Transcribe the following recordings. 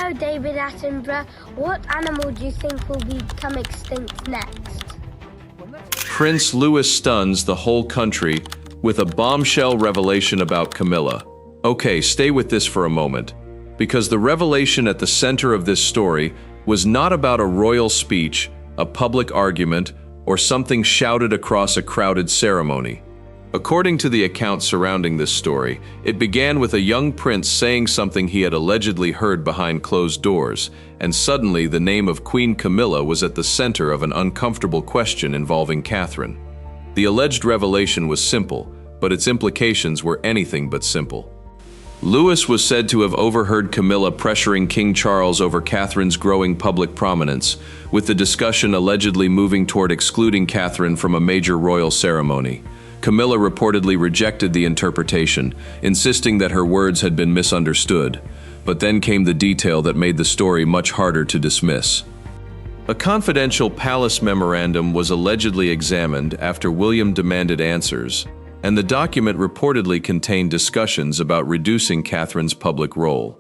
Hello, David Attenborough. What animal do you think will become extinct next? Prince Louis stuns the whole country with a bombshell revelation about Camilla. Okay, stay with this for a moment, because the revelation at the center of this story was not about a royal speech, a public argument, or something shouted across a crowded ceremony. According to the accounts surrounding this story, it began with a young prince saying something he had allegedly heard behind closed doors, and suddenly the name of Queen Camilla was at the center of an uncomfortable question involving Catherine. The alleged revelation was simple, but its implications were anything but simple. Louis was said to have overheard Camilla pressuring King Charles over Catherine's growing public prominence, with the discussion allegedly moving toward excluding Catherine from a major royal ceremony. Camilla reportedly rejected the interpretation, insisting that her words had been misunderstood. But then came the detail that made the story much harder to dismiss. A confidential palace memorandum was allegedly examined after William demanded answers, and the document reportedly contained discussions about reducing Catherine's public role.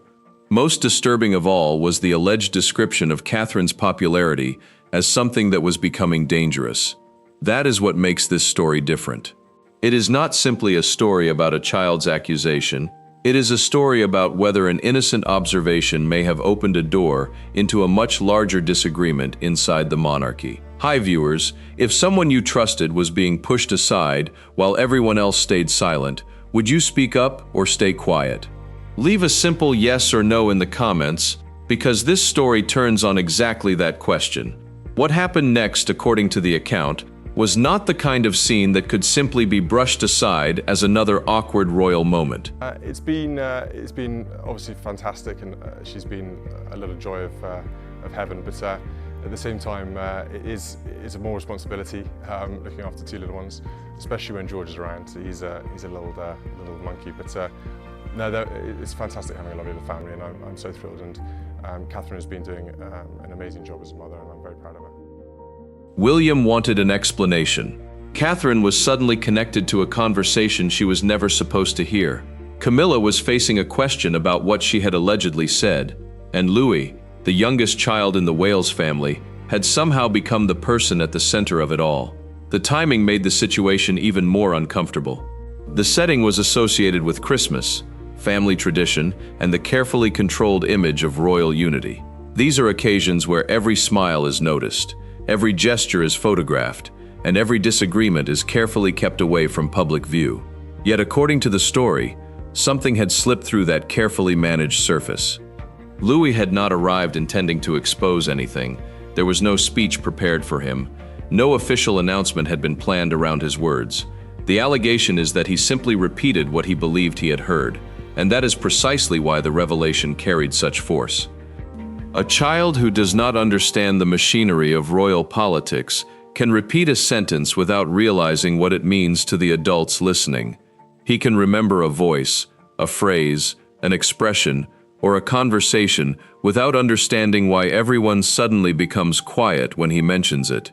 Most disturbing of all was the alleged description of Catherine's popularity as something that was becoming dangerous. That is what makes this story different. It is not simply a story about a child's accusation. It is a story about whether an innocent observation may have opened a door into a much larger disagreement inside the monarchy. Hi viewers, if someone you trusted was being pushed aside while everyone else stayed silent, would you speak up or stay quiet? Leave a simple yes or no in the comments, because this story turns on exactly that question. What happened next, according to the account, was not the kind of scene that could simply be brushed aside as another awkward royal moment. It's been obviously fantastic, and she's been a little joy of heaven, but at the same time it's a more responsibility looking after two little ones, especially when George is around. He's a little monkey, but no, it's fantastic having a lovely little family, and I'm so thrilled, and Catherine has been doing an amazing job as a mother, and I'm very proud of her. William wanted an explanation. Catherine was suddenly connected to a conversation she was never supposed to hear. Camilla was facing a question about what she had allegedly said, and Louis, the youngest child in the Wales family, had somehow become the person at the center of it all. The timing made the situation even more uncomfortable. The setting was associated with Christmas, family tradition, and the carefully controlled image of royal unity. These are occasions where every smile is noticed, every gesture is photographed, and every disagreement is carefully kept away from public view. Yet according to the story, something had slipped through that carefully managed surface. Louis had not arrived intending to expose anything. There was no speech prepared for him. No official announcement had been planned around his words. The allegation is that he simply repeated what he believed he had heard, and that is precisely why the revelation carried such force. A child who does not understand the machinery of royal politics can repeat a sentence without realizing what it means to the adults listening. He can remember a voice, a phrase, an expression, or a conversation without understanding why everyone suddenly becomes quiet when he mentions it.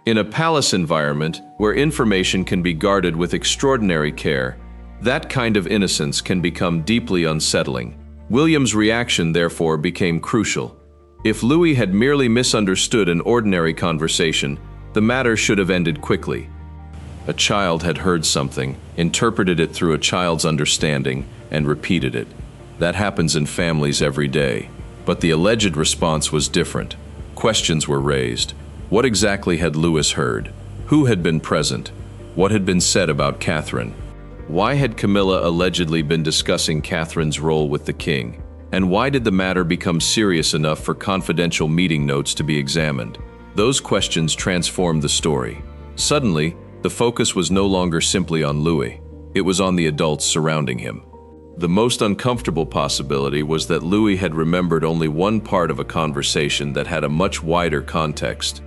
In a palace environment where information can be guarded with extraordinary care, that kind of innocence can become deeply unsettling. William's reaction, therefore, became crucial. If Louis had merely misunderstood an ordinary conversation, the matter should have ended quickly. A child had heard something, interpreted it through a child's understanding, and repeated it. That happens in families every day. But the alleged response was different. Questions were raised. What exactly had Louis heard? Who had been present? What had been said about Catherine? Why had Camilla allegedly been discussing Catherine's role with the king? And why did the matter become serious enough for confidential meeting notes to be examined? Those questions transformed the story. Suddenly, the focus was no longer simply on Louis. It was on the adults surrounding him. The most uncomfortable possibility was that Louis had remembered only one part of a conversation that had a much wider context.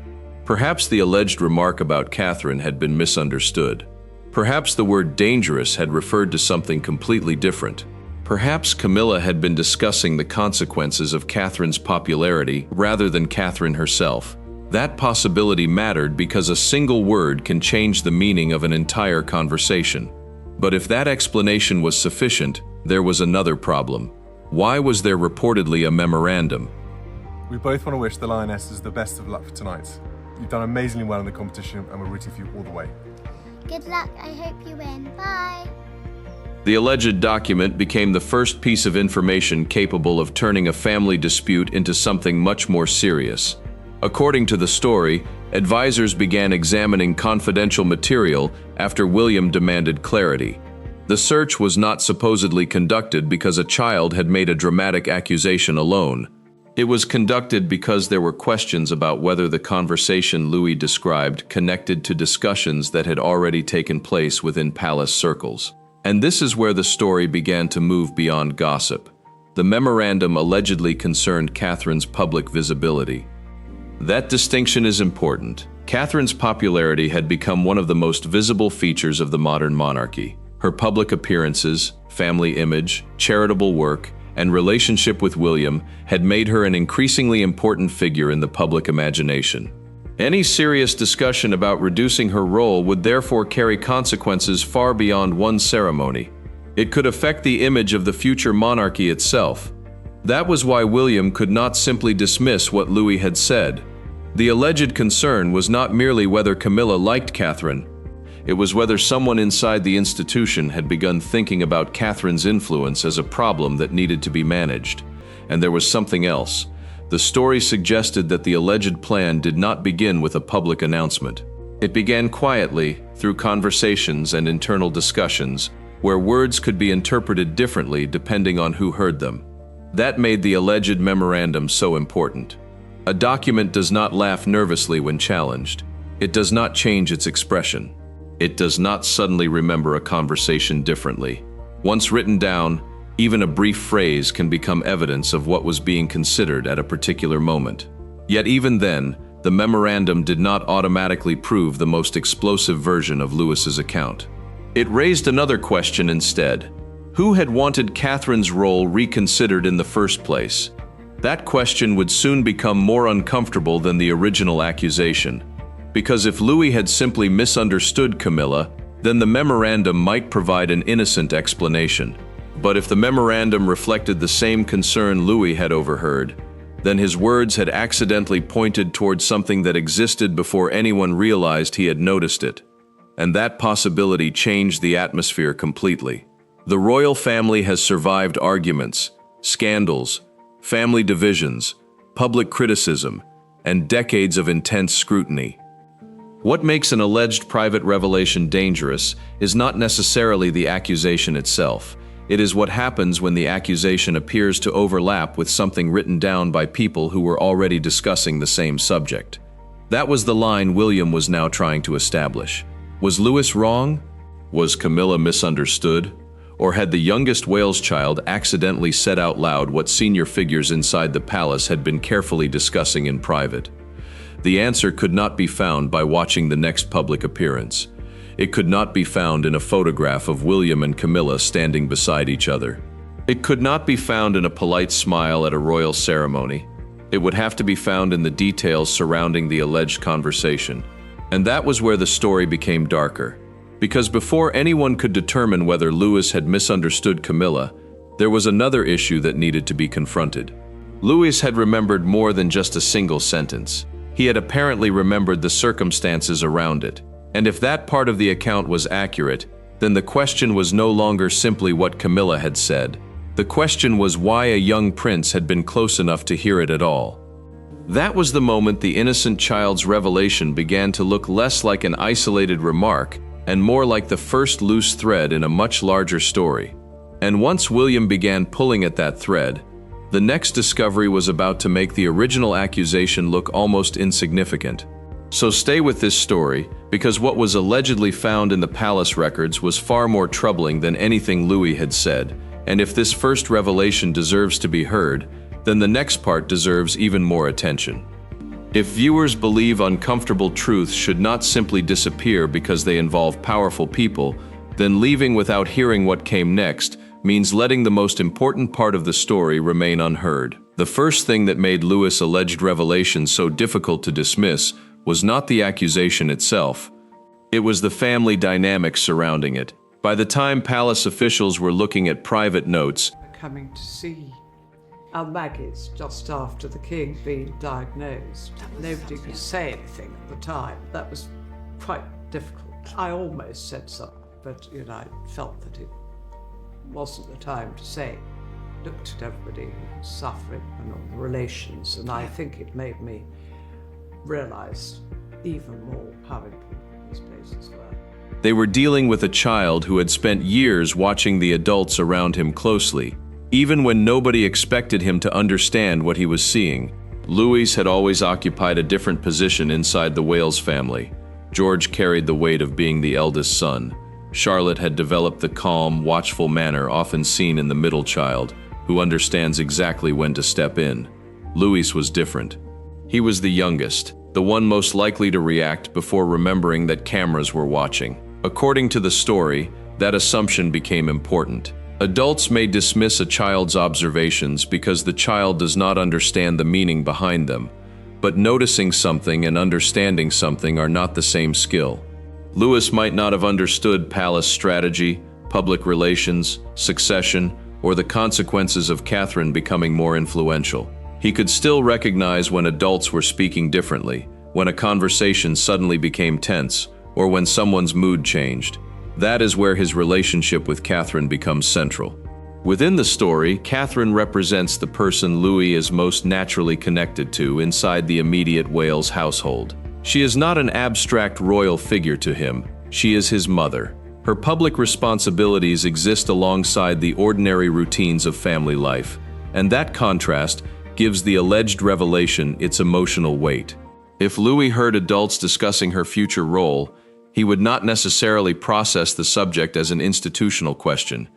Perhaps the alleged remark about Catherine had been misunderstood. Perhaps the word dangerous had referred to something completely different. Perhaps Camilla had been discussing the consequences of Catherine's popularity rather than Catherine herself. That possibility mattered because a single word can change the meaning of an entire conversation. But if that explanation was sufficient, there was another problem. Why was there reportedly a memorandum? We both want to wish the Lionesses the best of luck for tonight. You've done amazingly well in the competition and we're rooting for you all the way. Good luck, I hope you win. Bye. The alleged document became the first piece of information capable of turning a family dispute into something much more serious. According to the story, advisors began examining confidential material after William demanded clarity. The search was not supposedly conducted because a child had made a dramatic accusation alone. It was conducted because there were questions about whether the conversation Louis described connected to discussions that had already taken place within palace circles. And this is where the story began to move beyond gossip. The memorandum allegedly concerned Catherine's public visibility. That distinction is important. Catherine's popularity had become one of the most visible features of the modern monarchy. Her public appearances, family image, charitable work, and relationship with William had made her an increasingly important figure in the public imagination. Any serious discussion about reducing her role would therefore carry consequences far beyond one ceremony. It could affect the image of the future monarchy itself. That was why William could not simply dismiss what Louis had said. The alleged concern was not merely whether Camilla liked Catherine. It was whether someone inside the institution had begun thinking about Catherine's influence as a problem that needed to be managed. And there was something else. The story suggested that the alleged plan did not begin with a public announcement. It began quietly, through conversations and internal discussions, where words could be interpreted differently depending on who heard them. That made the alleged memorandum so important. A document does not laugh nervously when challenged. It does not change its expression. It does not suddenly remember a conversation differently. Once written down, even a brief phrase can become evidence of what was being considered at a particular moment. Yet even then, the memorandum did not automatically prove the most explosive version of Louis's account. It raised another question instead. Who had wanted Catherine's role reconsidered in the first place? That question would soon become more uncomfortable than the original accusation. Because if Louis had simply misunderstood Camilla, then the memorandum might provide an innocent explanation. But if the memorandum reflected the same concern Louis had overheard, then his words had accidentally pointed towards something that existed before anyone realized he had noticed it. And that possibility changed the atmosphere completely. The royal family has survived arguments, scandals, family divisions, public criticism, and decades of intense scrutiny. What makes an alleged private revelation dangerous is not necessarily the accusation itself. It is what happens when the accusation appears to overlap with something written down by people who were already discussing the same subject. That was the line William was now trying to establish. Was Louis wrong? Was Camilla misunderstood? Or had the youngest Wales child accidentally said out loud what senior figures inside the palace had been carefully discussing in private? The answer could not be found by watching the next public appearance. It could not be found in a photograph of William and Camilla standing beside each other. It could not be found in a polite smile at a royal ceremony. It would have to be found in the details surrounding the alleged conversation. And that was where the story became darker. Because before anyone could determine whether Louis had misunderstood Camilla, there was another issue that needed to be confronted. Louis had remembered more than just a single sentence. He had apparently remembered the circumstances around it. And if that part of the account was accurate, then the question was no longer simply what Camilla had said. The question was why a young prince had been close enough to hear it at all. That was the moment the innocent child's revelation began to look less like an isolated remark and more like the first loose thread in a much larger story. And once William began pulling at that thread, the next discovery was about to make the original accusation look almost insignificant. So stay with this story, because what was allegedly found in the palace records was far more troubling than anything Louis had said, and if this first revelation deserves to be heard, then the next part deserves even more attention. If viewers believe uncomfortable truths should not simply disappear because they involve powerful people, then leaving without hearing what came next means letting the most important part of the story remain unheard. The first thing that made Louis' alleged revelation so difficult to dismiss was not the accusation itself. It was the family dynamics surrounding it. By the time palace officials were looking at private notes, coming to see and Maggie's just after the king being diagnosed. Nobody could say anything at the time. That was quite difficult. I almost said something, but I felt that it wasn't the time to say. Looked at everybody who was suffering and all the relations, and I think it made me realise even more how important these places were. They were dealing with a child who had spent years watching the adults around him closely, even when nobody expected him to understand what he was seeing. Louis had always occupied a different position inside the Wales family. George carried the weight of being the eldest son. Charlotte had developed the calm, watchful manner often seen in the middle child, who understands exactly when to step in. Louis was different. He was the youngest, the one most likely to react before remembering that cameras were watching. According to the story, that assumption became important. Adults may dismiss a child's observations because the child does not understand the meaning behind them, but noticing something and understanding something are not the same skill. Louis might not have understood palace strategy, public relations, succession, or the consequences of Catherine becoming more influential. He could still recognize when adults were speaking differently, when a conversation suddenly became tense, or when someone's mood changed. That is where his relationship with Catherine becomes central. Within the story, Catherine represents the person Louis is most naturally connected to inside the immediate Wales household. She is not an abstract royal figure to him, she is his mother. Her public responsibilities exist alongside the ordinary routines of family life, and that contrast gives the alleged revelation its emotional weight. If Louis heard adults discussing her future role, he would not necessarily process the subject as an institutional question.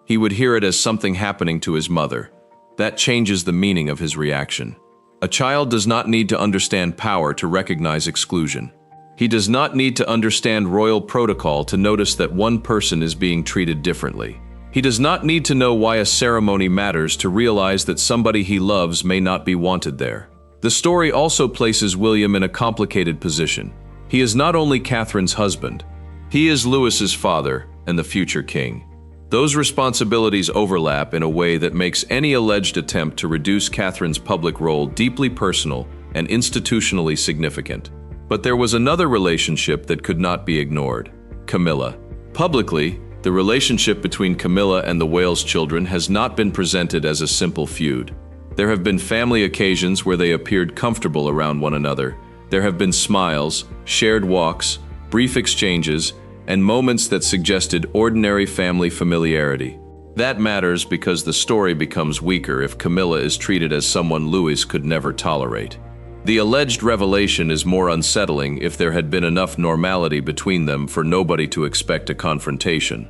He would hear it as something happening to his mother. That changes the meaning of his reaction. A child does not need to understand power to recognize exclusion. He does not need to understand royal protocol to notice that one person is being treated differently. He does not need to know why a ceremony matters to realize that somebody he loves may not be wanted there. The story also places William in a complicated position. He is not only Catherine's husband, he is Louis's father and the future king. Those responsibilities overlap in a way that makes any alleged attempt to reduce Catherine's public role deeply personal and institutionally significant. But there was another relationship that could not be ignored: Camilla. Publicly, the relationship between Camilla and the Wales children has not been presented as a simple feud. There have been family occasions where they appeared comfortable around one another. There have been smiles, shared walks, brief exchanges, and moments that suggested ordinary family familiarity. That matters because the story becomes weaker if Camilla is treated as someone Louis could never tolerate. The alleged revelation is more unsettling if there had been enough normality between them for nobody to expect a confrontation.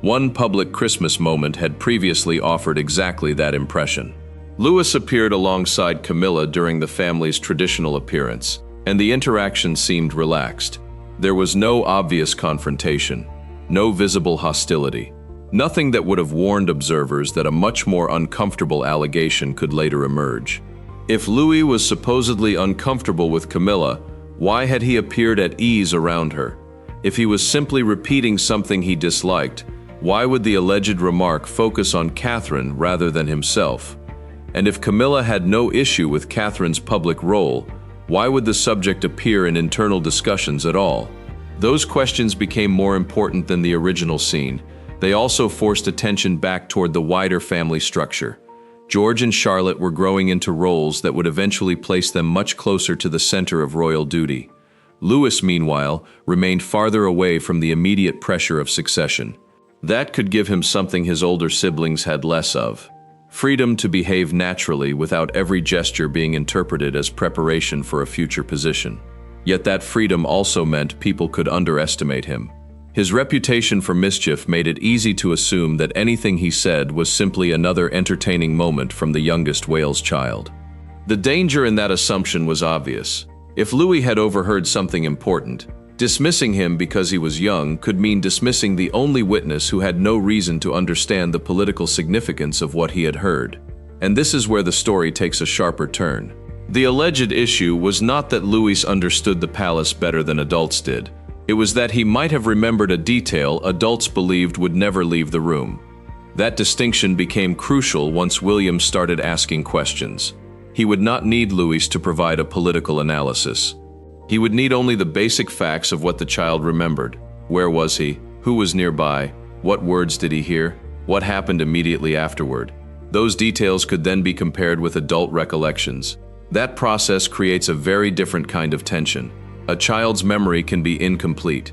One public Christmas moment had previously offered exactly that impression. Louis appeared alongside Camilla during the family's traditional appearance, and the interaction seemed relaxed. There was no obvious confrontation, no visible hostility, nothing that would have warned observers that a much more uncomfortable allegation could later emerge. If Louis was supposedly uncomfortable with Camilla, why had he appeared at ease around her? If he was simply repeating something he disliked, why would the alleged remark focus on Catherine rather than himself? And if Camilla had no issue with Catherine's public role, why would the subject appear in internal discussions at all? Those questions became more important than the original scene. They also forced attention back toward the wider family structure. George and Charlotte were growing into roles that would eventually place them much closer to the center of royal duty. Louis, meanwhile, remained farther away from the immediate pressure of succession. That could give him something his older siblings had less of: freedom to behave naturally without every gesture being interpreted as preparation for a future position. Yet that freedom also meant people could underestimate him. His reputation for mischief made it easy to assume that anything he said was simply another entertaining moment from the youngest Wales child. The danger in that assumption was obvious. If Louis had overheard something important, dismissing him because he was young could mean dismissing the only witness who had no reason to understand the political significance of what he had heard. And this is where the story takes a sharper turn. The alleged issue was not that Louis understood the palace better than adults did. It was that he might have remembered a detail adults believed would never leave the room. That distinction became crucial once William started asking questions. He would not need Louis to provide a political analysis. He would need only the basic facts of what the child remembered. Where was he? Who was nearby? What words did he hear? What happened immediately afterward? Those details could then be compared with adult recollections. That process creates a very different kind of tension. A child's memory can be incomplete.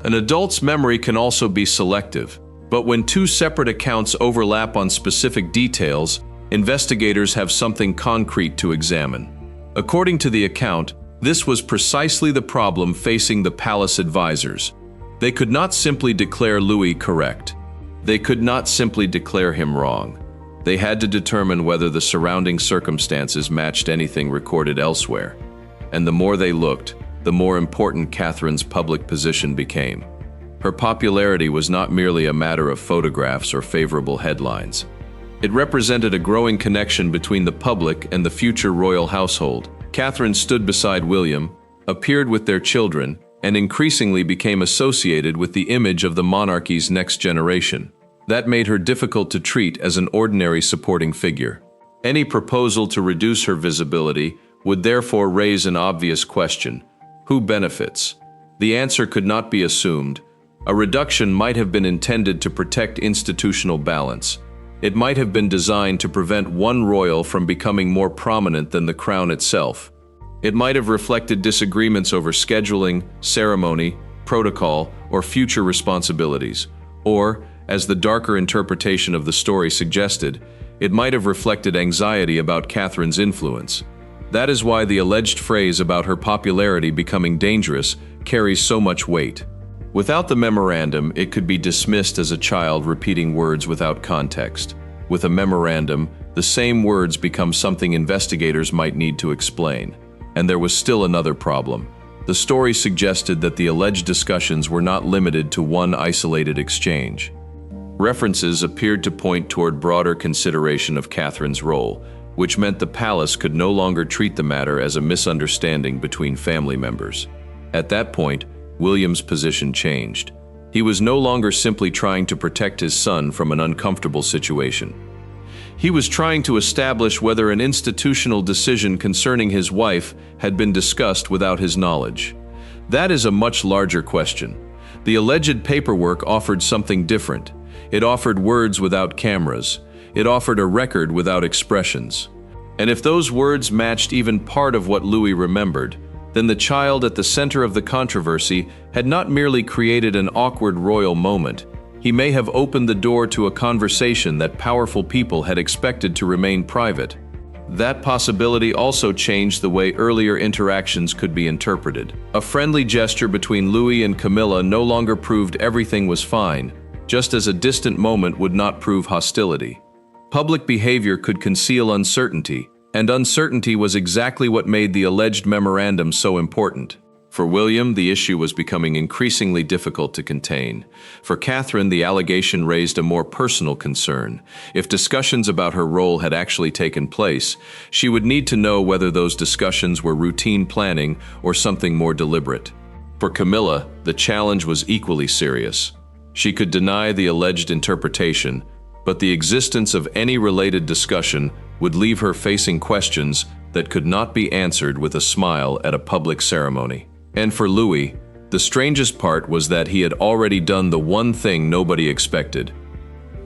An adult's memory can also be selective. But when two separate accounts overlap on specific details, investigators have something concrete to examine. According to the account, this was precisely the problem facing the palace advisors. They could not simply declare Louis correct. They could not simply declare him wrong. They had to determine whether the surrounding circumstances matched anything recorded elsewhere. And the more they looked, the more important Catherine's public position became. Her popularity was not merely a matter of photographs or favorable headlines. It represented a growing connection between the public and the future royal household. Catherine stood beside William, appeared with their children, and increasingly became associated with the image of the monarchy's next generation. That made her difficult to treat as an ordinary supporting figure. Any proposal to reduce her visibility would therefore raise an obvious question: who benefits? The answer could not be assumed. A reduction might have been intended to protect institutional balance. It might have been designed to prevent one royal from becoming more prominent than the crown itself. It might have reflected disagreements over scheduling, ceremony, protocol, or future responsibilities. Or, as the darker interpretation of the story suggested, it might have reflected anxiety about Catherine's influence. That is why the alleged phrase about her popularity becoming dangerous carries so much weight. Without the memorandum, it could be dismissed as a child repeating words without context. With a memorandum, the same words become something investigators might need to explain. And there was still another problem. The story suggested that the alleged discussions were not limited to one isolated exchange. References appeared to point toward broader consideration of Catherine's role, which meant the palace could no longer treat the matter as a misunderstanding between family members. At that point, William's position changed. He was no longer simply trying to protect his son from an uncomfortable situation. He was trying to establish whether an institutional decision concerning his wife had been discussed without his knowledge. That is a much larger question. The alleged paperwork offered something different. It offered words without cameras. It offered a record without expressions. And if those words matched even part of what Louis remembered, then the child at the center of the controversy had not merely created an awkward royal moment. He may have opened the door to a conversation that powerful people had expected to remain private. That possibility also changed the way earlier interactions could be interpreted. A friendly gesture between Louis and Camilla no longer proved everything was fine, just as a distant moment would not prove hostility. Public behavior could conceal uncertainty, and uncertainty was exactly what made the alleged memorandum so important. For William, the issue was becoming increasingly difficult to contain. For Catherine, the allegation raised a more personal concern. If discussions about her role had actually taken place, she would need to know whether those discussions were routine planning or something more deliberate. For Camilla, the challenge was equally serious. She could deny the alleged interpretation, but the existence of any related discussion would leave her facing questions that could not be answered with a smile at a public ceremony. And for Louis, the strangest part was that he had already done the one thing nobody expected.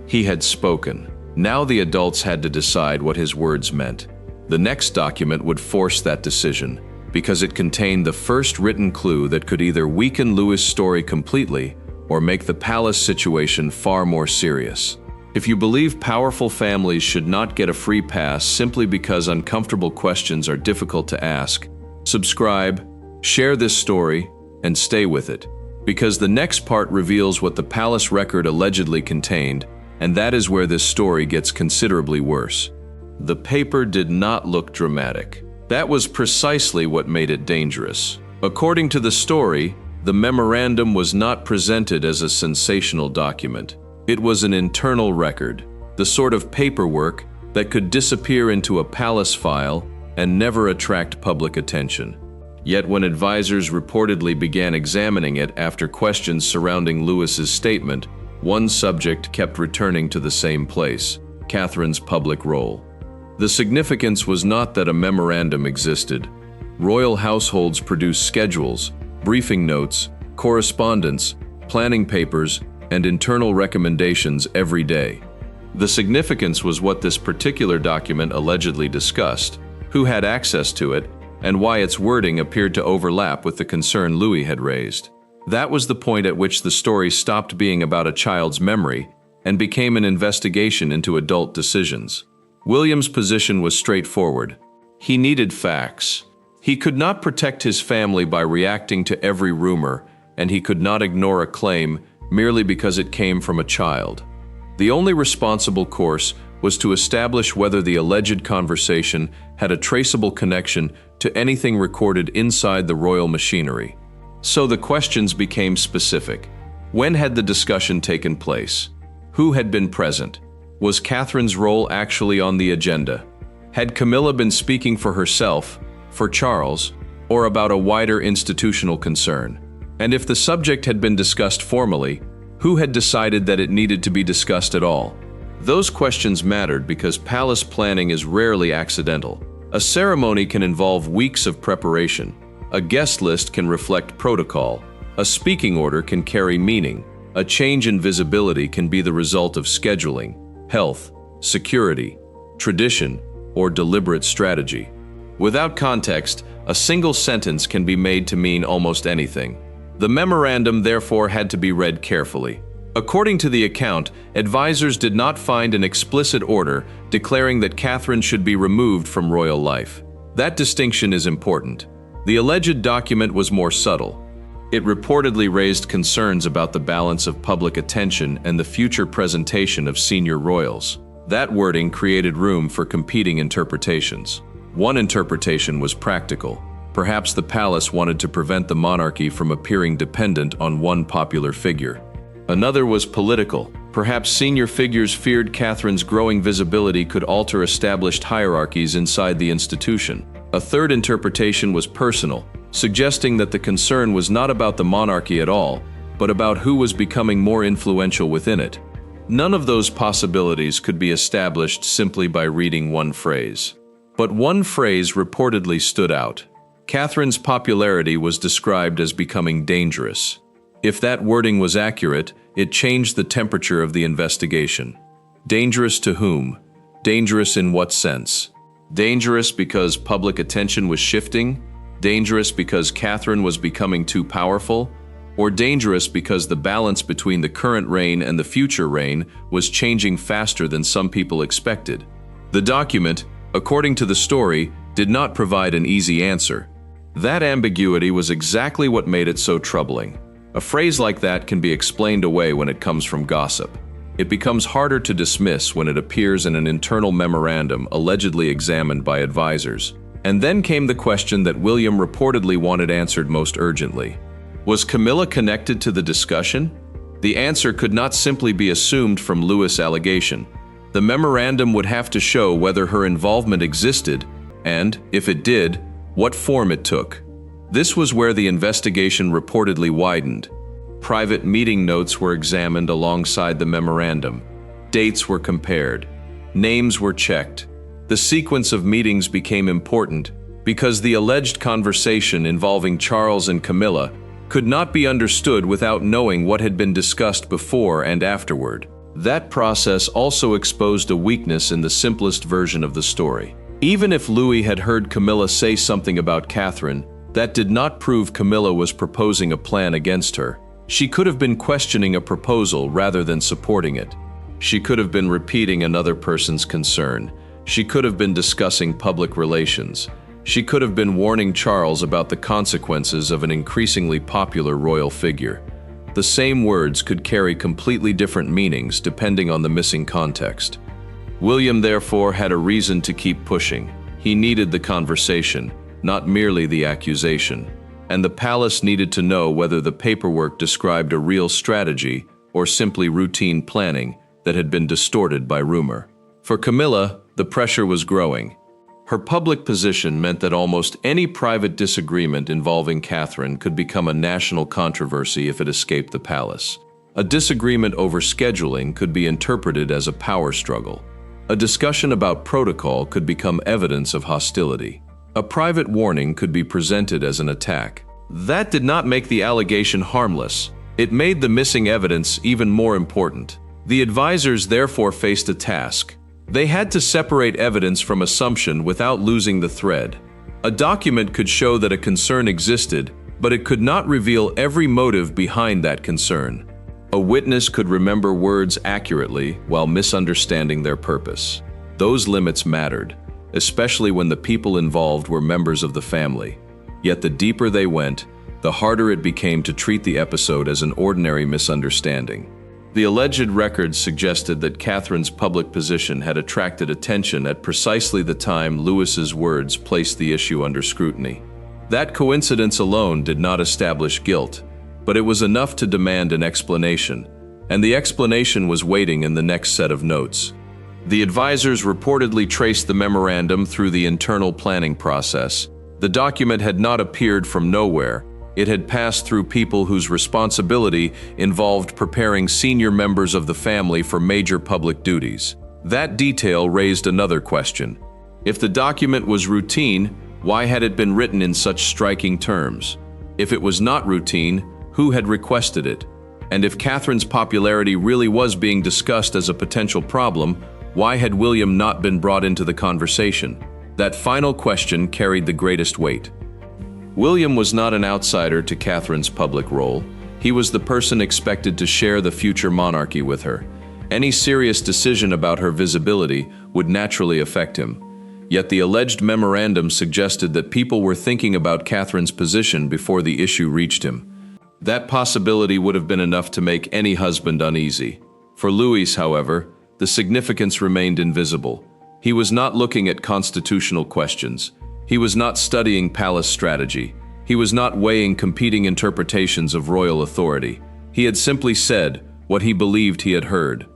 He had spoken. Now the adults had to decide what his words meant. The next document would force that decision, because it contained the first written clue that could either weaken Louis' story completely or make the palace situation far more serious. If you believe powerful families should not get a free pass simply because uncomfortable questions are difficult to ask, subscribe, share this story, and stay with it, because the next part reveals what the palace record allegedly contained, and that is where this story gets considerably worse. The paper did not look dramatic. That was precisely what made it dangerous. According to the story, the memorandum was not presented as a sensational document. It was an internal record, the sort of paperwork that could disappear into a palace file and never attract public attention. Yet when advisors reportedly began examining it after questions surrounding Louis's statement, One subject kept returning to the same place: Catherine's public role. The significance was not that a memorandum existed. Royal households produced schedules, briefing notes, correspondence, planning papers, and internal recommendations every day. The significance was what this particular document allegedly discussed, who had access to it, and why its wording appeared to overlap with the concern Louis had raised. That was the point at which the story stopped being about a child's memory and became an investigation into adult decisions. William's position was straightforward. He needed facts. He could not protect his family by reacting to every rumor, and he could not ignore a claim merely because it came from a child. The only responsible course was to establish whether the alleged conversation had a traceable connection to anything recorded inside the royal machinery. So the questions became specific. When had the discussion taken place? Who had been present? Was Catherine's role actually on the agenda? Had Camilla been speaking for herself, for Charles, or about a wider institutional concern? And if the subject had been discussed formally, who had decided that it needed to be discussed at all? Those questions mattered because palace planning is rarely accidental. A ceremony can involve weeks of preparation. A guest list can reflect protocol. A speaking order can carry meaning. A change in visibility can be the result of scheduling, health, security, tradition, or deliberate strategy. Without context, a single sentence can be made to mean almost anything. The memorandum therefore had to be read carefully. According to the account, advisors did not find an explicit order declaring that Catherine should be removed from royal life. That distinction is important. The alleged document was more subtle. It reportedly raised concerns about the balance of public attention and the future presentation of senior royals. That wording created room for competing interpretations. One interpretation was practical. Perhaps the palace wanted to prevent the monarchy from appearing dependent on one popular figure. Another was political. Perhaps senior figures feared Catherine's growing visibility could alter established hierarchies inside the institution. A third interpretation was personal, suggesting that the concern was not about the monarchy at all, but about who was becoming more influential within it. None of those possibilities could be established simply by reading one phrase. But one phrase reportedly stood out. Catherine's popularity was described as becoming dangerous. If that wording was accurate, it changed the temperature of the investigation. Dangerous to whom? Dangerous in what sense? Dangerous because public attention was shifting? Dangerous because Catherine was becoming too powerful? Or dangerous because the balance between the current reign and the future reign was changing faster than some people expected? The document, according to the story, did not provide an easy answer. That ambiguity was exactly what made it so troubling. A phrase like that can be explained away when it comes from gossip. It becomes harder to dismiss when it appears in an internal memorandum allegedly examined by advisors. And then came the question that William reportedly wanted answered most urgently. Was Camilla connected to the discussion? The answer could not simply be assumed from Louis' allegation. The memorandum would have to show whether her involvement existed, and, if it did, what form it took. This was where the investigation reportedly widened. Private meeting notes were examined alongside the memorandum. Dates were compared. Names were checked. The sequence of meetings became important because the alleged conversation involving Charles and Camilla could not be understood without knowing what had been discussed before and afterward. That process also exposed a weakness in the simplest version of the story. Even if Louis had heard Camilla say something about Catherine, that did not prove Camilla was proposing a plan against her. She could have been questioning a proposal rather than supporting it. She could have been repeating another person's concern. She could have been discussing public relations. She could have been warning Charles about the consequences of an increasingly popular royal figure. The same words could carry completely different meanings depending on the missing context. William therefore had a reason to keep pushing. He needed the conversation, not merely the accusation. And the palace needed to know whether the paperwork described a real strategy or simply routine planning that had been distorted by rumor. For Camilla, the pressure was growing. Her public position meant that almost any private disagreement involving Catherine could become a national controversy if it escaped the palace. A disagreement over scheduling could be interpreted as a power struggle. A discussion about protocol could become evidence of hostility. A private warning could be presented as an attack. That did not make the allegation harmless. It made the missing evidence even more important. The advisors therefore faced a task. They had to separate evidence from assumption without losing the thread. A document could show that a concern existed, but it could not reveal every motive behind that concern. A witness could remember words accurately while misunderstanding their purpose. Those limits mattered, especially when the people involved were members of the family. Yet the deeper they went, the harder it became to treat the episode as an ordinary misunderstanding. The alleged records suggested that Catherine's public position had attracted attention at precisely the time Lewis's words placed the issue under scrutiny. That coincidence alone did not establish guilt, but it was enough to demand an explanation, and the explanation was waiting in the next set of notes. The advisors reportedly traced the memorandum through the internal planning process. The document had not appeared from nowhere. It had passed through people whose responsibility involved preparing senior members of the family for major public duties. That detail raised another question. If the document was routine, why had it been written in such striking terms? If it was not routine, who had requested it? And if Catherine's popularity really was being discussed as a potential problem, why had William not been brought into the conversation? That final question carried the greatest weight. William was not an outsider to Catherine's public role. He was the person expected to share the future monarchy with her. Any serious decision about her visibility would naturally affect him. Yet the alleged memorandum suggested that people were thinking about Catherine's position before the issue reached him. That possibility would have been enough to make any husband uneasy. For Louis, however, the significance remained invisible. He was not looking at constitutional questions. He was not studying palace strategy. He was not weighing competing interpretations of royal authority. He had simply said what he believed he had heard.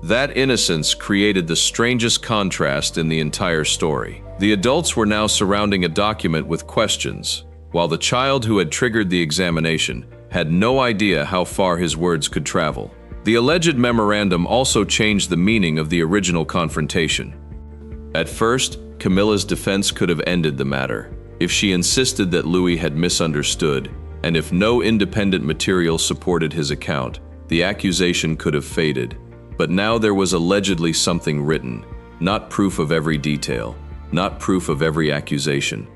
That innocence created the strangest contrast in the entire story. The adults were now surrounding a document with questions, while the child who had triggered the examination had no idea how far his words could travel. The alleged memorandum also changed the meaning of the original confrontation. At first, Camilla's defense could have ended the matter. If she insisted that Louis had misunderstood, and if no independent material supported his account, the accusation could have faded. But now there was allegedly something written, not proof of every detail, not proof of every accusation,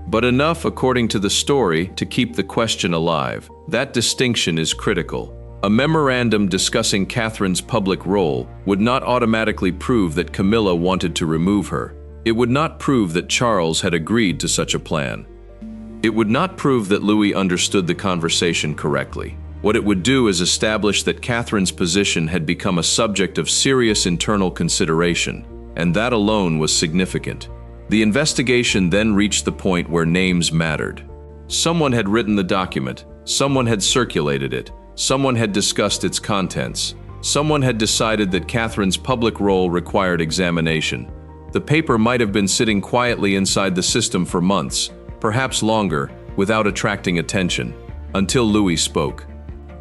but enough, according to the story, to keep the question alive. That distinction is critical. A memorandum discussing Catherine's public role would not automatically prove that Camilla wanted to remove her. It would not prove that Charles had agreed to such a plan. It would not prove that Louis understood the conversation correctly. What it would do is establish that Catherine's position had become a subject of serious internal consideration, and that alone was significant. The investigation then reached the point where names mattered. Someone had written the document, someone had circulated it, someone had discussed its contents, someone had decided that Catherine's public role required examination. The paper might have been sitting quietly inside the system for months, perhaps longer, without attracting attention, until Louis spoke.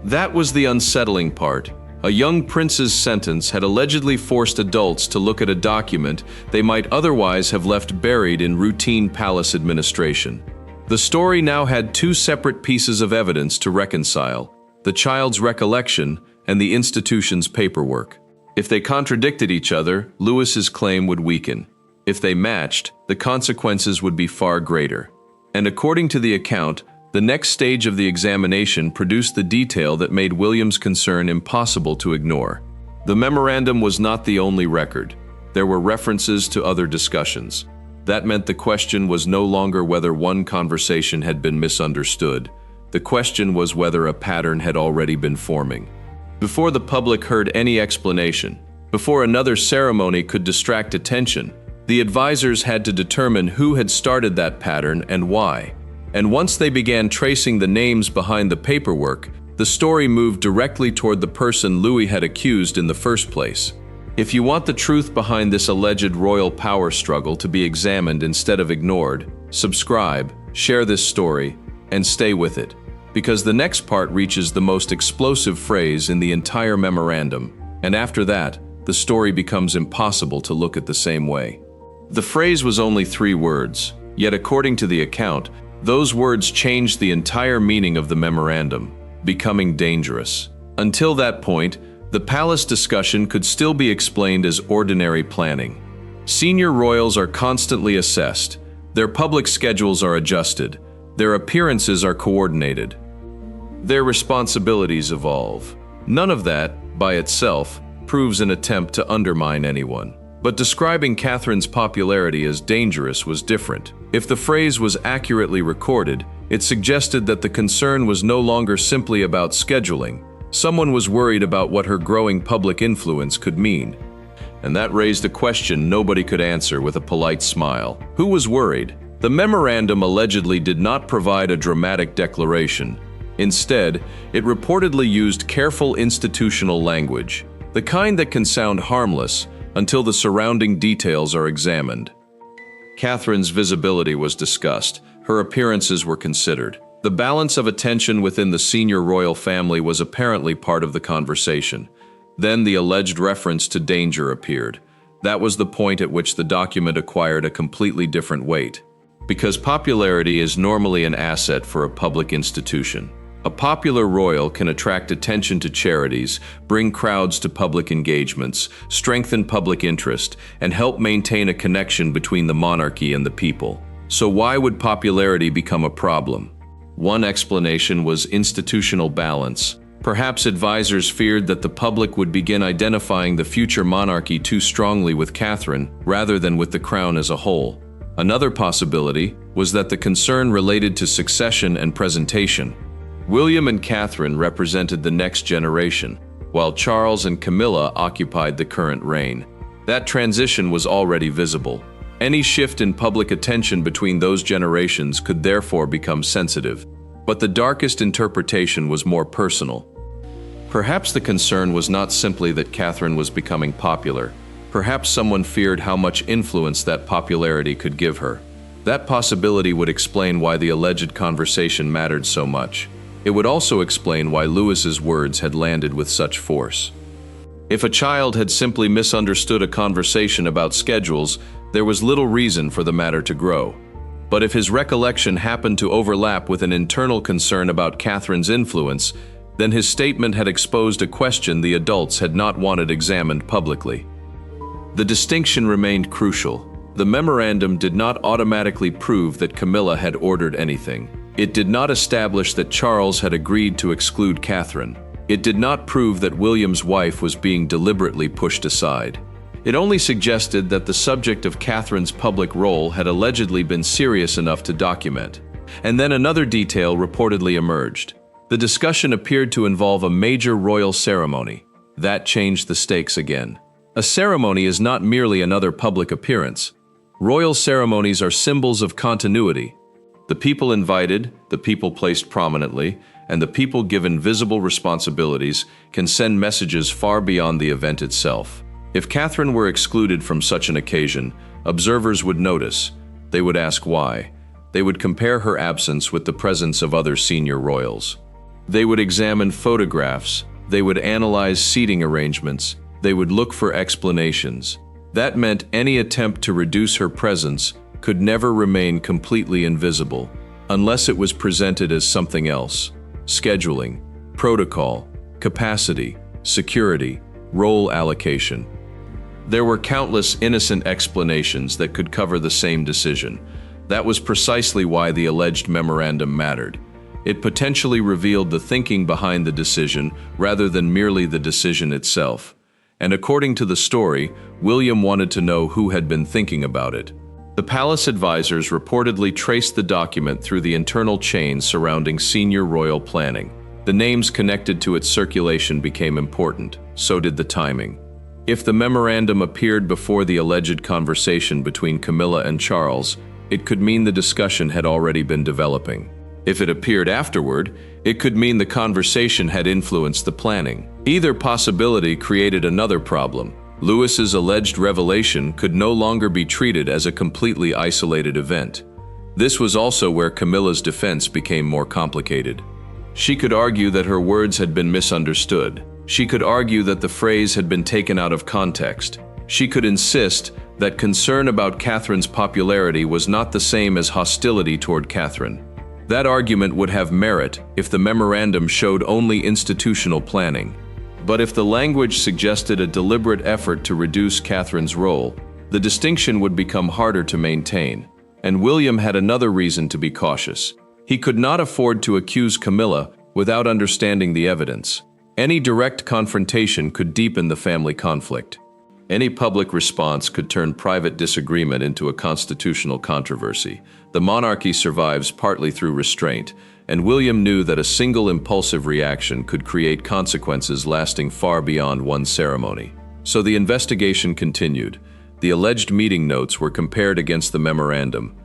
That was the unsettling part. A young prince's sentence had allegedly forced adults to look at a document they might otherwise have left buried in routine palace administration. The story now had two separate pieces of evidence to reconcile: the child's recollection and the institution's paperwork. If they contradicted each other, Lewis's claim would weaken. If they matched, the consequences would be far greater. And according to the account, the next stage of the examination produced the detail that made William's concern impossible to ignore. The memorandum was not the only record. There were references to other discussions. That meant the question was no longer whether one conversation had been misunderstood. The question was whether a pattern had already been forming. Before the public heard any explanation, before another ceremony could distract attention, the advisors had to determine who had started that pattern and why. And once they began tracing the names behind the paperwork, the story moved directly toward the person Louis had accused in the first place. If you want the truth behind this alleged royal power struggle to be examined instead of ignored, subscribe, share this story, and stay with it. because the next part reaches the most explosive phrase in the entire memorandum, and after that, the story becomes impossible to look at the same way. The phrase was only 3 words, yet according to the account, those words changed the entire meaning of the memorandum, becoming dangerous. Until that point, the palace discussion could still be explained as ordinary planning. Senior royals are constantly assessed, their public schedules are adjusted, their appearances are coordinated. Their responsibilities evolve. None of that, by itself, proves an attempt to undermine anyone. But describing Catherine's popularity as dangerous was different. If the phrase was accurately recorded, it suggested that the concern was no longer simply about scheduling. Someone was worried about what her growing public influence could mean. And that raised a question nobody could answer with a polite smile. Who was worried? The memorandum allegedly did not provide a dramatic declaration. Instead, it reportedly used careful institutional language, the kind that can sound harmless until the surrounding details are examined. Catherine's visibility was discussed. Her appearances were considered. The balance of attention within the senior royal family was apparently part of the conversation. Then the alleged reference to danger appeared. That was the point at which the document acquired a completely different weight. Because popularity is normally an asset for a public institution. A popular royal can attract attention to charities, bring crowds to public engagements, strengthen public interest, and help maintain a connection between the monarchy and the people. So why would popularity become a problem? One explanation was institutional balance. Perhaps advisors feared that the public would begin identifying the future monarchy too strongly with Catherine rather than with the crown as a whole. Another possibility was that the concern related to succession and presentation. William and Catherine represented the next generation, while Charles and Camilla occupied the current reign. That transition was already visible. Any shift in public attention between those generations could therefore become sensitive. But the darkest interpretation was more personal. Perhaps the concern was not simply that Catherine was becoming popular. Perhaps someone feared how much influence that popularity could give her. That possibility would explain why the alleged conversation mattered so much. It would also explain why Louis's words had landed with such force. If a child had simply misunderstood a conversation about schedules, there was little reason for the matter to grow. But if his recollection happened to overlap with an internal concern about Catherine's influence, then his statement had exposed a question the adults had not wanted examined publicly. The distinction remained crucial. The memorandum did not automatically prove that Camilla had ordered anything. It did not establish that Charles had agreed to exclude Catherine. It did not prove that William's wife was being deliberately pushed aside. It only suggested that the subject of Catherine's public role had allegedly been serious enough to document. And then another detail reportedly emerged. The discussion appeared to involve a major royal ceremony. That changed the stakes again. A ceremony is not merely another public appearance. Royal ceremonies are symbols of continuity. The people invited, the people placed prominently, and the people given visible responsibilities can send messages far beyond the event itself. If Catherine were excluded from such an occasion, observers would notice. They would ask why. They would compare her absence with the presence of other senior royals. They would examine photographs. They would analyze seating arrangements. They would look for explanations. That meant any attempt to reduce her presence could never remain completely invisible, unless it was presented as something else: scheduling, protocol, capacity, security, role allocation. There were countless innocent explanations that could cover the same decision. That was precisely why the alleged memorandum mattered. It potentially revealed the thinking behind the decision rather than merely the decision itself. And according to the story, William wanted to know who had been thinking about it. The palace advisors reportedly traced the document through the internal chain surrounding senior royal planning. The names connected to its circulation became important, so did the timing. If the memorandum appeared before the alleged conversation between Camilla and Charles, it could mean the discussion had already been developing. If it appeared afterward, it could mean the conversation had influenced the planning. Either possibility created another problem. Louis's alleged revelation could no longer be treated as a completely isolated event. This was also where Camilla's defense became more complicated. She could argue that her words had been misunderstood. She could argue that the phrase had been taken out of context. She could insist that concern about Catherine's popularity was not the same as hostility toward Catherine. That argument would have merit if the memorandum showed only institutional planning. But if the language suggested a deliberate effort to reduce Catherine's role, the distinction would become harder to maintain. And William had another reason to be cautious. He could not afford to accuse Camilla without understanding the evidence. Any direct confrontation could deepen the family conflict. Any public response could turn private disagreement into a constitutional controversy. The monarchy survives partly through restraint, and William knew that a single impulsive reaction could create consequences lasting far beyond one ceremony. So the investigation continued. The alleged meeting notes were compared against the memorandum.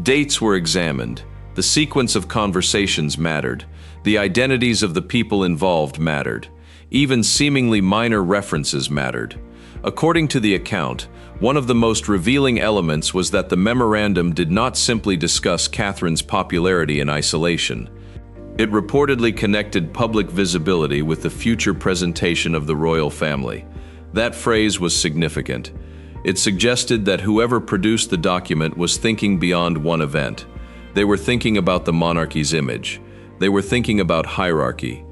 Dates were examined. The sequence of conversations mattered. The identities of the people involved mattered. Even seemingly minor references mattered. According to the account, one of the most revealing elements was that the memorandum did not simply discuss Catherine's popularity in isolation. It reportedly connected public visibility with the future presentation of the royal family. That phrase was significant. It suggested that whoever produced the document was thinking beyond one event. They were thinking about the monarchy's image. They were thinking about hierarchy.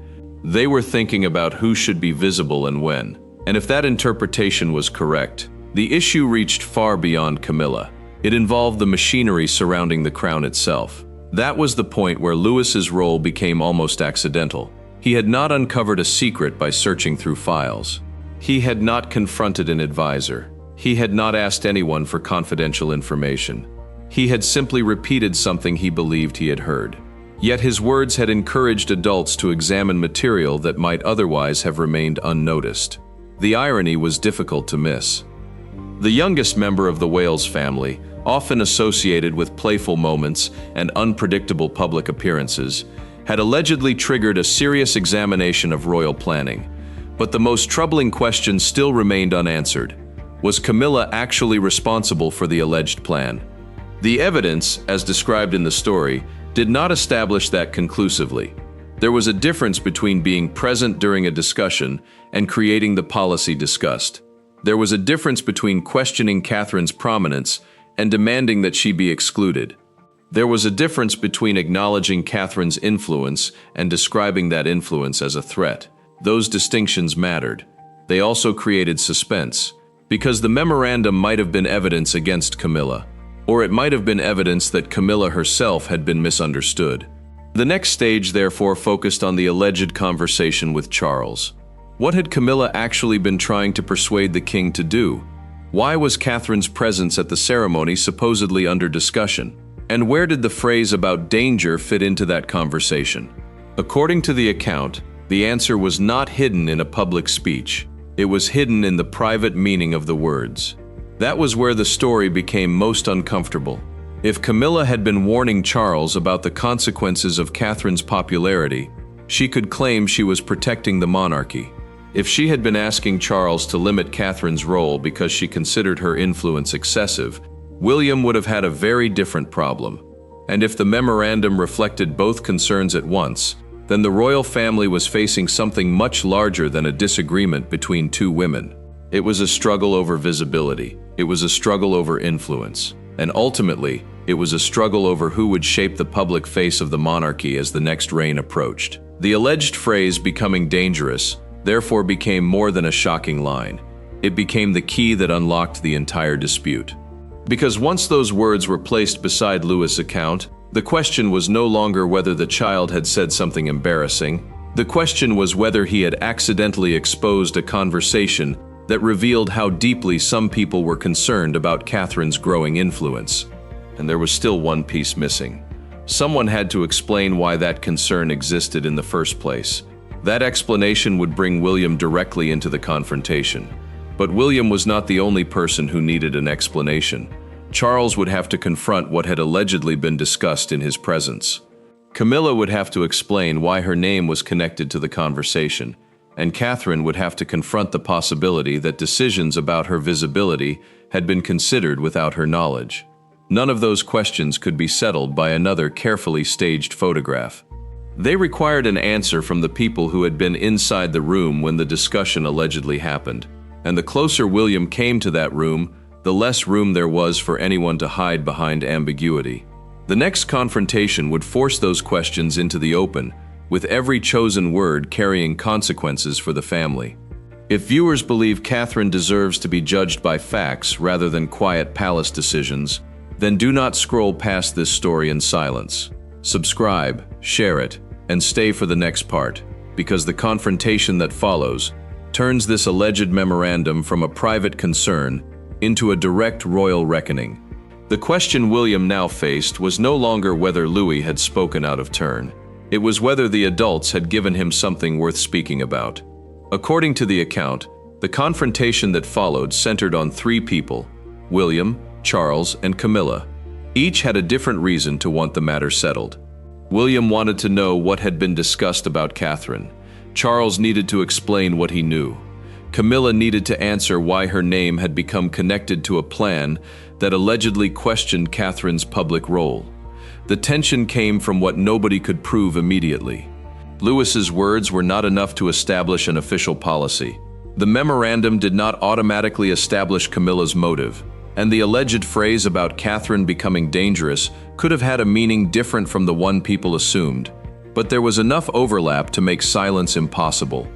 They were thinking about who should be visible and when. And if that interpretation was correct, the issue reached far beyond Camilla. It involved the machinery surrounding the crown itself. That was the point where Louis's role became almost accidental. He had not uncovered a secret by searching through files. He had not confronted an advisor. He had not asked anyone for confidential information. He had simply repeated something he believed he had heard. Yet his words had encouraged adults to examine material that might otherwise have remained unnoticed. The irony was difficult to miss. The youngest member of the Wales family, often associated with playful moments and unpredictable public appearances, had allegedly triggered a serious examination of royal planning. But the most troubling question still remained unanswered. Was Camilla actually responsible for the alleged plan? The evidence, as described in the story, did not establish that conclusively. There was a difference between being present during a discussion and creating the policy discussed. There was a difference between questioning Catherine's prominence and demanding that she be excluded. There was a difference between acknowledging Catherine's influence and describing that influence as a threat. Those distinctions mattered. They also created suspense, because the memorandum might have been evidence against Camilla, or it might have been evidence that Camilla herself had been misunderstood. The next stage, therefore, focused on the alleged conversation with Charles. What had Camilla actually been trying to persuade the king to do? Why was Catherine's presence at the ceremony supposedly under discussion? And where did the phrase about danger fit into that conversation? According to the account, the answer was not hidden in a public speech. It was hidden in the private meaning of the words. That was where the story became most uncomfortable. If Camilla had been warning Charles about the consequences of Catherine's popularity, she could claim she was protecting the monarchy. If she had been asking Charles to limit Catherine's role because she considered her influence excessive, William would have had a very different problem. And if the memorandum reflected both concerns at once, then the royal family was facing something much larger than a disagreement between two women. It was a struggle over visibility. It was a struggle over influence. And ultimately, it was a struggle over who would shape the public face of the monarchy as the next reign approached. The alleged phrase "becoming dangerous" therefore became more than a shocking line. It became the key that unlocked the entire dispute. Because once those words were placed beside Louis' account, the question was no longer whether the child had said something embarrassing. The question was whether he had accidentally exposed a conversation that revealed how deeply some people were concerned about Catherine's growing influence. And there was still one piece missing. Someone had to explain why that concern existed in the first place. That explanation would bring William directly into the confrontation. But William was not the only person who needed an explanation. Charles would have to confront what had allegedly been discussed in his presence. Camilla would have to explain why her name was connected to the conversation, and Catherine would have to confront the possibility that decisions about her visibility had been considered without her knowledge. None of those questions could be settled by another carefully staged photograph. They required an answer from the people who had been inside the room when the discussion allegedly happened. And the closer William came to that room, the less room there was for anyone to hide behind ambiguity. The next confrontation would force those questions into the open, with every chosen word carrying consequences for the family. If viewers believe Catherine deserves to be judged by facts rather than quiet palace decisions, then do not scroll past this story in silence. Subscribe, share it, and stay for the next part, because the confrontation that follows turns this alleged memorandum from a private concern into a direct royal reckoning. The question William now faced was no longer whether Louis had spoken out of turn. It was whether the adults had given him something worth speaking about. According to the account, the confrontation that followed centered on three people: William, Charles, and Camilla. Each had a different reason to want the matter settled. William wanted to know what had been discussed about Catherine. Charles needed to explain what he knew. Camilla needed to answer why her name had become connected to a plan that allegedly questioned Catherine's public role. The tension came from what nobody could prove immediately. Louis's words were not enough to establish an official policy. The memorandum did not automatically establish Camilla's motive, and the alleged phrase about Catherine becoming dangerous could have had a meaning different from the one people assumed. But there was enough overlap to make silence impossible.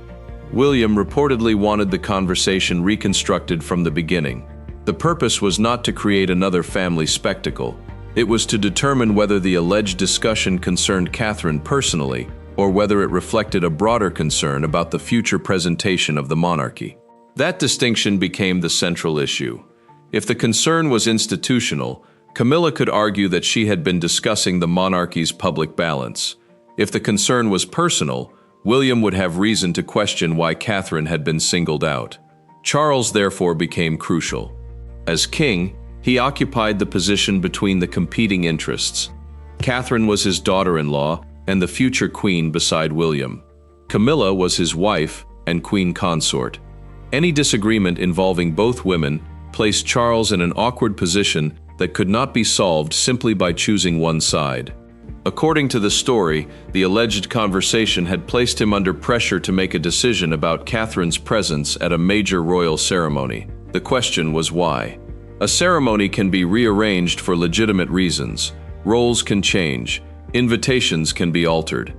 William reportedly wanted the conversation reconstructed from the beginning. The purpose was not to create another family spectacle. It was to determine whether the alleged discussion concerned Catherine personally, or whether it reflected a broader concern about the future presentation of the monarchy. That distinction became the central issue. If the concern was institutional, Camilla could argue that she had been discussing the monarchy's public balance. If the concern was personal, William would have reason to question why Catherine had been singled out. Charles therefore became crucial. As king, he occupied the position between the competing interests. Catherine was his daughter-in-law and the future queen beside William. Camilla was his wife and queen consort. Any disagreement involving both women placed Charles in an awkward position that could not be solved simply by choosing one side. According to the story, the alleged conversation had placed him under pressure to make a decision about Catherine's presence at a major royal ceremony. The question was why. A ceremony can be rearranged for legitimate reasons. Roles can change. Invitations can be altered.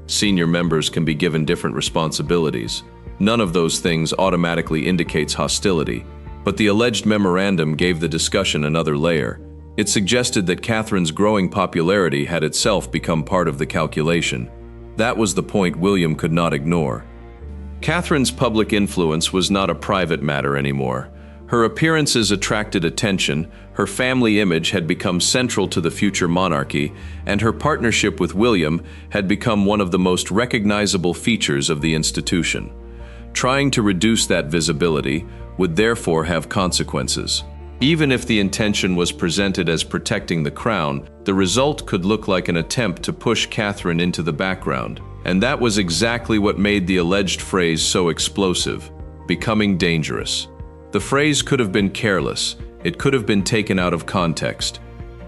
Senior members can be given different responsibilities. None of those things automatically indicates hostility. But the alleged memorandum gave the discussion another layer. It suggested that Catherine's growing popularity had itself become part of the calculation. That was the point William could not ignore. Catherine's public influence was not a private matter anymore. Her appearances attracted attention, her family image had become central to the future monarchy, and her partnership with William had become one of the most recognizable features of the institution. Trying to reduce that visibility would therefore have consequences. Even if the intention was presented as protecting the crown, the result could look like an attempt to push Catherine into the background. And that was exactly what made the alleged phrase so explosive: becoming dangerous. The phrase could have been careless. It could have been taken out of context.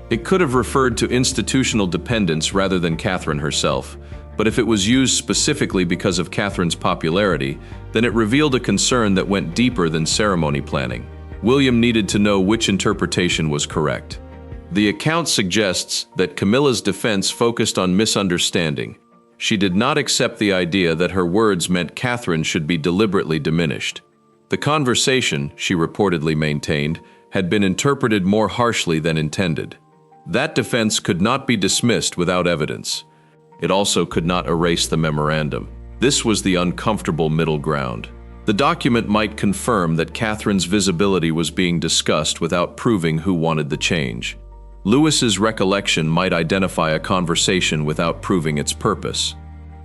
It could have referred to institutional dependence rather than Catherine herself. But if it was used specifically because of Catherine's popularity, then it revealed a concern that went deeper than ceremony planning. William needed to know which interpretation was correct. The account suggests that Camilla's defense focused on misunderstanding. She did not accept the idea that her words meant Catherine should be deliberately diminished. The conversation, she reportedly maintained, had been interpreted more harshly than intended. That defense could not be dismissed without evidence. It also could not erase the memorandum. This was the uncomfortable middle ground. The document might confirm that Catherine's visibility was being discussed without proving who wanted the change. Louis's recollection might identify a conversation without proving its purpose.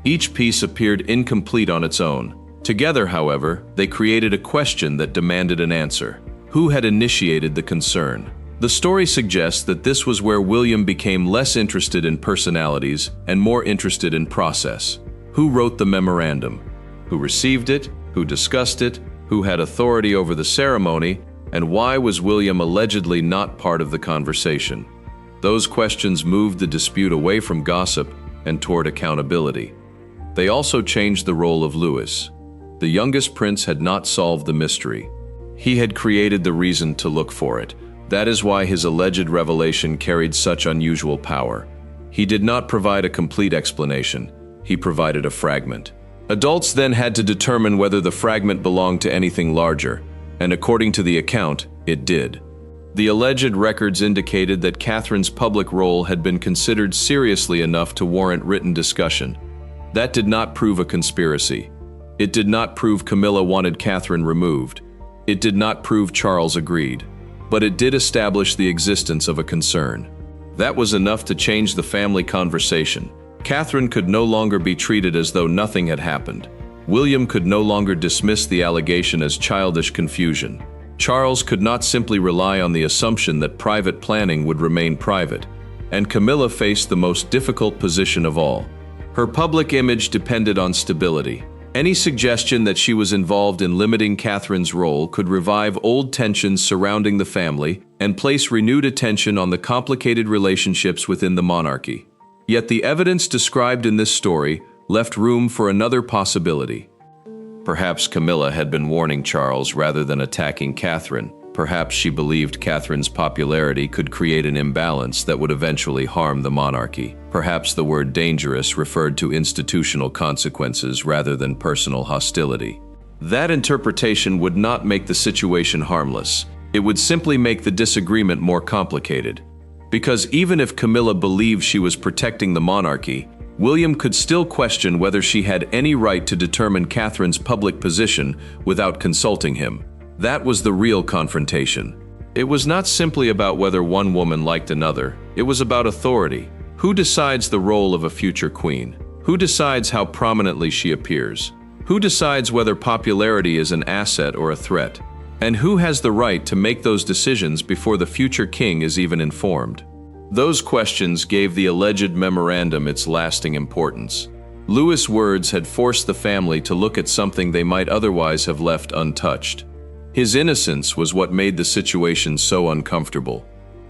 Each piece appeared incomplete on its own. Together, however, they created a question that demanded an answer. Who had initiated the concern? The story suggests that this was where William became less interested in personalities and more interested in process. Who wrote the memorandum? Who received it? Who discussed it? Who had authority over the ceremony? And why was William allegedly not part of the conversation? Those questions moved the dispute away from gossip and toward accountability. They also changed the role of Louis. The youngest prince had not solved the mystery. He had created the reason to look for it. That is why his alleged revelation carried such unusual power. He did not provide a complete explanation. He provided a fragment. Adults then had to determine whether the fragment belonged to anything larger, and according to the account, it did. The alleged records indicated that Catherine's public role had been considered seriously enough to warrant written discussion. That did not prove a conspiracy. It did not prove Camilla wanted Catherine removed. It did not prove Charles agreed. But it did establish the existence of a concern. That was enough to change the family conversation. Catherine could no longer be treated as though nothing had happened. William could no longer dismiss the allegation as childish confusion. Charles could not simply rely on the assumption that private planning would remain private. And Camilla faced the most difficult position of all. Her public image depended on stability. Any suggestion that she was involved in limiting Catherine's role could revive old tensions surrounding the family and place renewed attention on the complicated relationships within the monarchy. Yet the evidence described in this story left room for another possibility. Perhaps Camilla had been warning Charles rather than attacking Catherine. Perhaps she believed Catherine's popularity could create an imbalance that would eventually harm the monarchy. Perhaps the word dangerous referred to institutional consequences rather than personal hostility. That interpretation would not make the situation harmless. It would simply make the disagreement more complicated. Because even if Camilla believed she was protecting the monarchy, William could still question whether she had any right to determine Catherine's public position without consulting him. That was the real confrontation. It was not simply about whether one woman liked another. It was about authority. Who decides the role of a future queen? Who decides how prominently she appears? Who decides whether popularity is an asset or a threat? And who has the right to make those decisions before the future king is even informed? Those questions gave the alleged memorandum its lasting importance. Louis' words had forced the family to look at something they might otherwise have left untouched. His innocence was what made the situation so uncomfortable.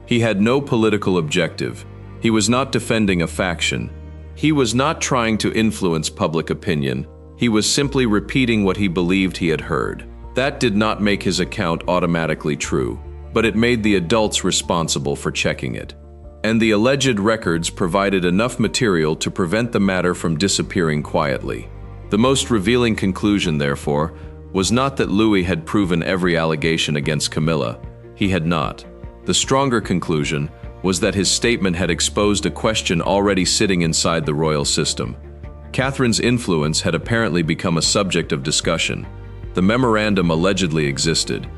He had no political objective. He was not defending a faction. He was not trying to influence public opinion. He was simply repeating what he believed he had heard. That did not make his account automatically true, but it made the adults responsible for checking it. And the alleged records provided enough material to prevent the matter from disappearing quietly. The most revealing conclusion, therefore, was not that Louis had proven every allegation against Camilla. He had not. The stronger conclusion was that his statement had exposed a question already sitting inside the royal system. Catherine's influence had apparently become a subject of discussion. The memorandum allegedly existed.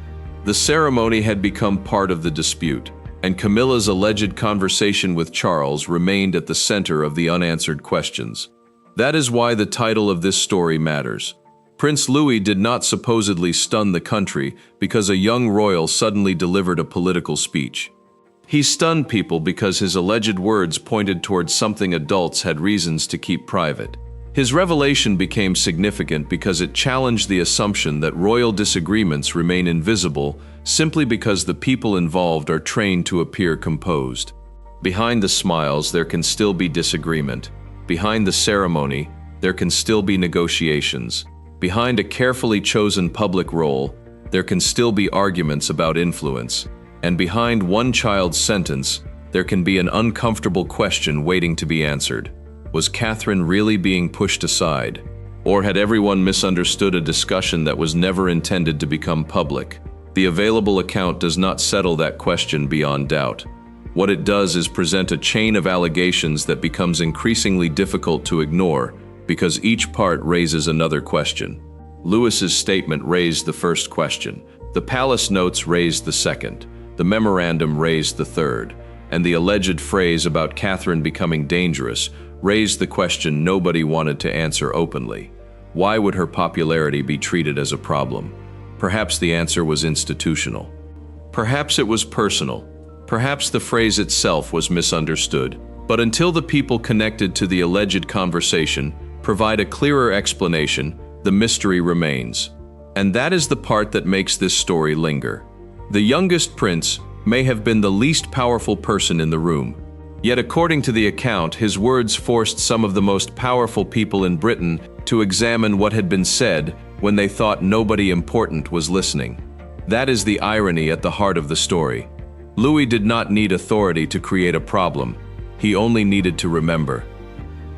The ceremony had become part of the dispute, and Camilla's alleged conversation with Charles remained at the center of the unanswered questions. That is why the title of this story matters. Prince Louis did not supposedly stun the country because a young royal suddenly delivered a political speech. He stunned people because his alleged words pointed towards something adults had reasons to keep private. His revelation became significant because it challenged the assumption that royal disagreements remain invisible simply because the people involved are trained to appear composed. Behind the smiles, there can still be disagreement. Behind the ceremony, there can still be negotiations. Behind a carefully chosen public role, there can still be arguments about influence. And behind one child's sentence, there can be an uncomfortable question waiting to be answered. Was Catherine really being pushed aside? Or had everyone misunderstood a discussion that was never intended to become public? The available account does not settle that question beyond doubt. What it does is present a chain of allegations that becomes increasingly difficult to ignore because each part raises another question. Louis's statement raised the first question. The palace notes raised the second. The memorandum raised the third. And the alleged phrase about Catherine becoming dangerous raised the question nobody wanted to answer openly. Why would her popularity be treated as a problem? Perhaps the answer was institutional. Perhaps it was personal. Perhaps the phrase itself was misunderstood. But until the people connected to the alleged conversation provide a clearer explanation, the mystery remains. And that is the part that makes this story linger. The youngest prince may have been the least powerful person in the room, Yet according to the account, his words forced some of the most powerful people in Britain to examine what had been said when they thought nobody important was listening. That is the irony at the heart of the story. Louis did not need authority to create a problem. He only needed to remember.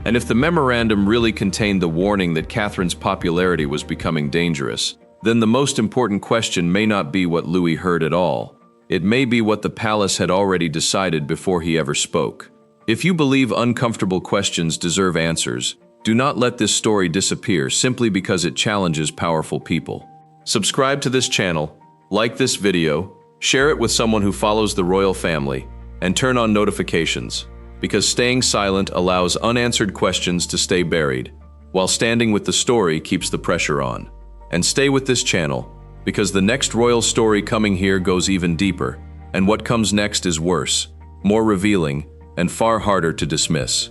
And if the memorandum really contained the warning that Catherine's popularity was becoming dangerous, then the most important question may not be what Louis heard at all. It may be what the palace had already decided before he ever spoke. If you believe uncomfortable questions deserve answers, do not let this story disappear simply because it challenges powerful people. Subscribe to this channel, like this video, share it with someone who follows the royal family, and turn on notifications, because staying silent allows unanswered questions to stay buried, while standing with the story keeps the pressure on. And stay with this channel, because the next royal story coming here goes even deeper, and what comes next is worse, more revealing, and far harder to dismiss.